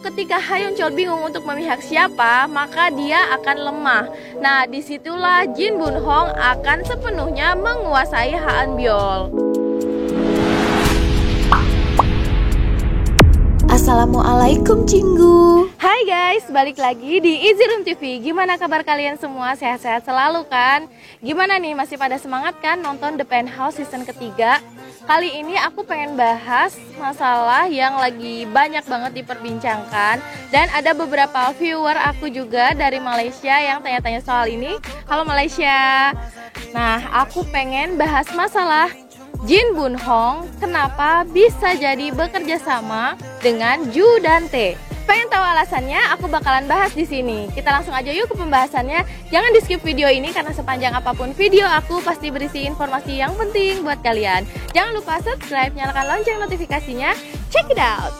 ketika Hyeonchol bingung untuk memihak siapa, maka dia akan lemah. Nah, disitulah Jin Bunhong akan sepenuhnya menguasai Hanbyul. Assalamualaikum Cinggu. Hai guys, balik lagi di Easy Room TV. Gimana kabar kalian semua? Sehat-sehat selalu kan? Gimana nih, masih pada semangat kan nonton The Penthouse season ketiga? Kali ini aku pengen bahas masalah yang lagi banyak banget diperbincangkan. Dan ada beberapa viewer aku juga dari Malaysia yang tanya-tanya soal ini. Halo Malaysia. Nah, aku pengen bahas masalah Jin Bunhong kenapa bisa jadi bekerja sama dengan Ju dan Tae. Pengen tahu alasannya? Aku bakalan bahas di sini. Kita langsung aja yuk ke pembahasannya. Jangan di skip video ini karena sepanjang apapun video aku pasti berisi informasi yang penting buat kalian. Jangan lupa subscribe, nyalakan lonceng notifikasinya. Check it out.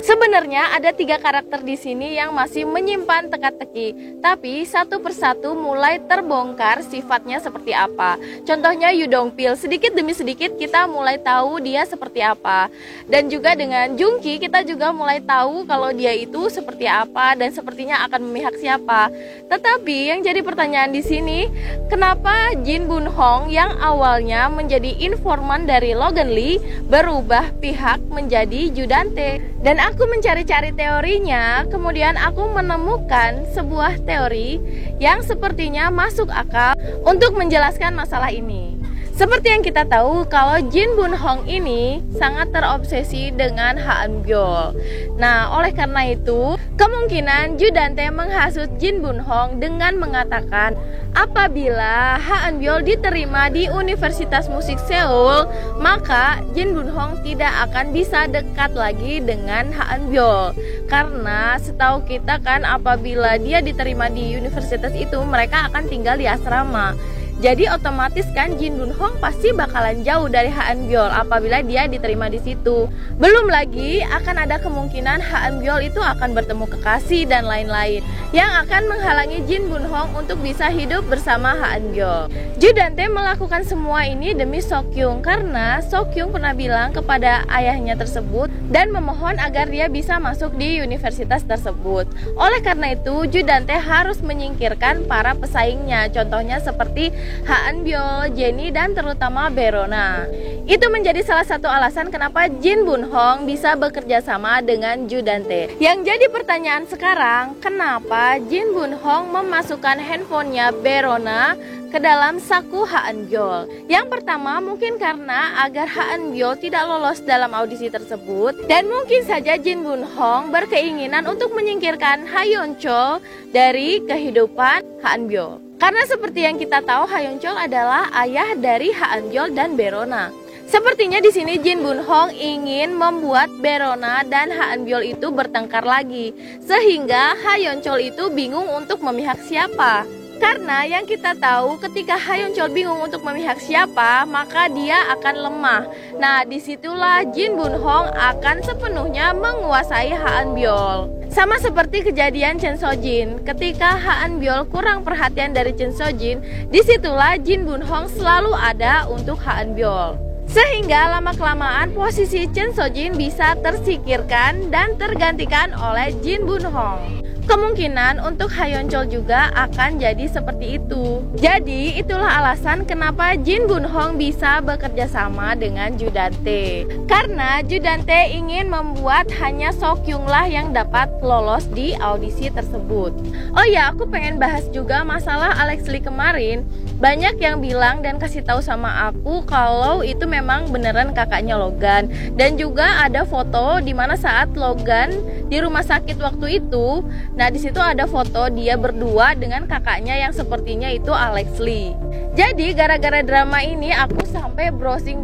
Sebenarnya ada 3 karakter di sini yang masih menyimpan teka-teki, tapi satu persatu mulai terbongkar sifatnya seperti apa. Contohnya Yoo Dong-pil, sedikit demi sedikit kita mulai tahu dia seperti apa. Dan juga dengan Jung-ki kita juga mulai tahu kalau dia itu seperti apa dan sepertinya akan memihak siapa. Tetapi yang jadi pertanyaan di sini, kenapa Jin Bunhong yang awalnya menjadi informan dari Logan Lee berubah pihak menjadi Ju dan Tae? Dan aku mencari-cari teorinya, kemudian aku menemukan sebuah teori yang sepertinya masuk akal untuk menjelaskan masalah ini. Seperti yang kita tahu kalau Jin Bunhong ini sangat terobsesi dengan Hanbyul. Nah, oleh karena itu, kemungkinan Ju dan Tae menghasut Jin Bunhong dengan mengatakan apabila Hanbyul diterima di Universitas Musik Seoul, maka Jin Bunhong tidak akan bisa dekat lagi dengan Hanbyul. Karena setahu kita kan apabila dia diterima di universitas itu, mereka akan tinggal di asrama. Jadi otomatis kan Jin Bunhong pasti bakalan jauh dari Hanbyul apabila dia diterima di situ. Belum lagi akan ada kemungkinan Hanbyul itu akan bertemu kekasih dan lain-lain yang akan menghalangi Jin Bunhong untuk bisa hidup bersama Hanbyul. Ju dan Tae melakukan semua ini demi Seokjung karena Seokjung pernah bilang kepada ayahnya tersebut dan memohon agar dia bisa masuk di universitas tersebut. Oleh karena itu, Ju dan Tae harus menyingkirkan para pesaingnya. Contohnya seperti Hanbyul, Jennie, dan terutama Berona. Itu menjadi salah satu alasan kenapa Jin Bunhong bisa bekerja sama dengan Ju dan Tae. Yang jadi pertanyaan sekarang, kenapa Jin Bunhong memasukkan handphonenya Berona ke dalam saku Hanbyul? Yang pertama mungkin karena agar Hanbyul tidak lolos dalam audisi tersebut, dan mungkin saja Jin Bunhong berkeinginan untuk menyingkirkan Hyeonchol dari kehidupan Hanbyul. Karena seperti yang kita tahu, Hyeonchol adalah ayah dari Hanbyul dan Berona. Sepertinya di sini Jin Bunhong ingin membuat Berona dan Hanbyul itu bertengkar lagi, sehingga Hyeonchol itu bingung untuk memihak siapa. Karena yang kita tahu ketika Hyeonchol bingung untuk memihak siapa, maka dia akan lemah. Nah, disitulah Jin Bunhong akan sepenuhnya menguasai Hanbyul. Sama seperti kejadian Chen Sojin, ketika Hanbyul kurang perhatian dari Chen Sojin, disitulah Jin Bunhong selalu ada untuk Hanbyul. Sehingga lama-kelamaan posisi Chen Sojin bisa tersingkirkan dan tergantikan oleh Jin Bunhong. Kemungkinan untuk Hyeonchol juga akan jadi seperti itu. Jadi itulah alasan kenapa Jin Bunhong bisa bekerja sama dengan Ju dan Tae. Karena Ju dan Tae ingin membuat hanya Seokjung lah yang dapat lolos di audisi tersebut. Oh ya, aku pengen bahas juga masalah Alex Lee kemarin. Banyak yang bilang dan kasih tahu sama aku kalau itu memang beneran kakaknya Logan. Dan juga ada foto di mana saat Logan di rumah sakit waktu itu, nah di situ ada foto dia berdua dengan kakaknya yang sepertinya itu Alex Lee. Jadi gara-gara drama ini aku sampai browsing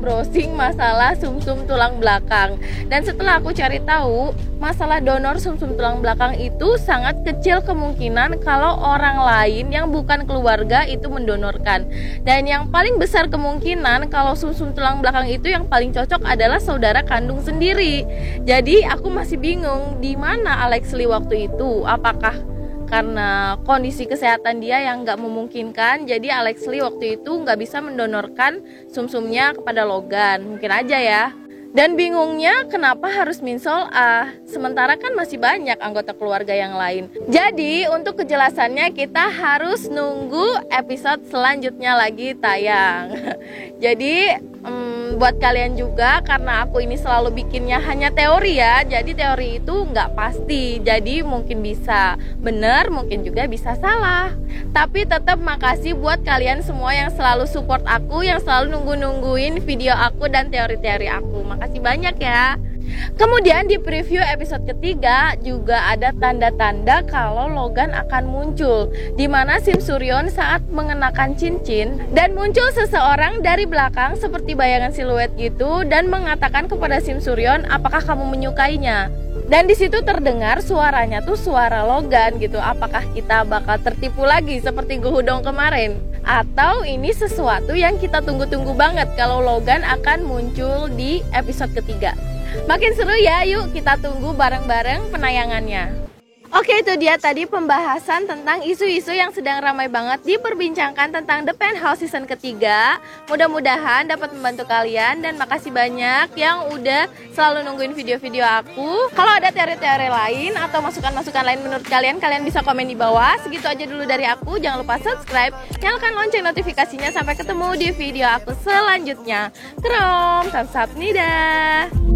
masalah sumsum tulang belakang. Dan setelah aku cari tahu, masalah donor sumsum tulang belakang itu sangat kecil kemungkinan kalau orang lain yang bukan keluarga itu mendonorkan. Dan yang paling besar kemungkinan kalau sumsum tulang belakang itu yang paling cocok adalah saudara kandung sendiri. Jadi aku masih bingung di mana Alex Lee waktu itu. Apakah karena kondisi kesehatan dia yang nggak memungkinkan, jadi Alex Lee waktu itu nggak bisa mendonorkan sumsumnya kepada Logan, mungkin aja ya. Dan bingungnya kenapa harus Minsol A, sementara kan masih banyak anggota keluarga yang lain. Jadi untuk kejelasannya kita harus nunggu episode selanjutnya lagi tayang. Jadi buat kalian juga, karena aku ini selalu bikinnya hanya teori ya, jadi teori itu nggak pasti. Jadi mungkin bisa benar, mungkin juga bisa salah. Tapi tetap makasih buat kalian semua yang selalu support aku, yang selalu nungguin video aku dan teori-teori aku. Makasih banyak ya. Kemudian di preview episode ketiga juga ada tanda-tanda kalau Logan akan muncul, di mana Sim Suryon saat mengenakan cincin dan muncul seseorang dari belakang seperti bayangan siluet gitu dan mengatakan kepada Sim Suryon, apakah kamu menyukainya? Dan di situ terdengar suaranya tuh suara Logan gitu. Apakah kita bakal tertipu lagi seperti Guhudong kemarin? Atau ini sesuatu yang kita tunggu-tunggu banget kalau Logan akan muncul di episode ketiga? Makin seru ya, yuk kita tunggu bareng-bareng penayangannya. Oke, itu dia tadi pembahasan tentang isu-isu yang sedang ramai banget diperbincangkan tentang The Penthouse season ketiga. Mudah-mudahan dapat membantu kalian dan makasih banyak yang udah selalu nungguin video-video aku. Kalau ada teori-teori lain atau masukan-masukan lain menurut kalian, kalian bisa komen di bawah. Segitu aja dulu dari aku, jangan lupa subscribe, nyalakan lonceng notifikasinya. Sampai ketemu di video aku selanjutnya. Krom, samsap, nidah.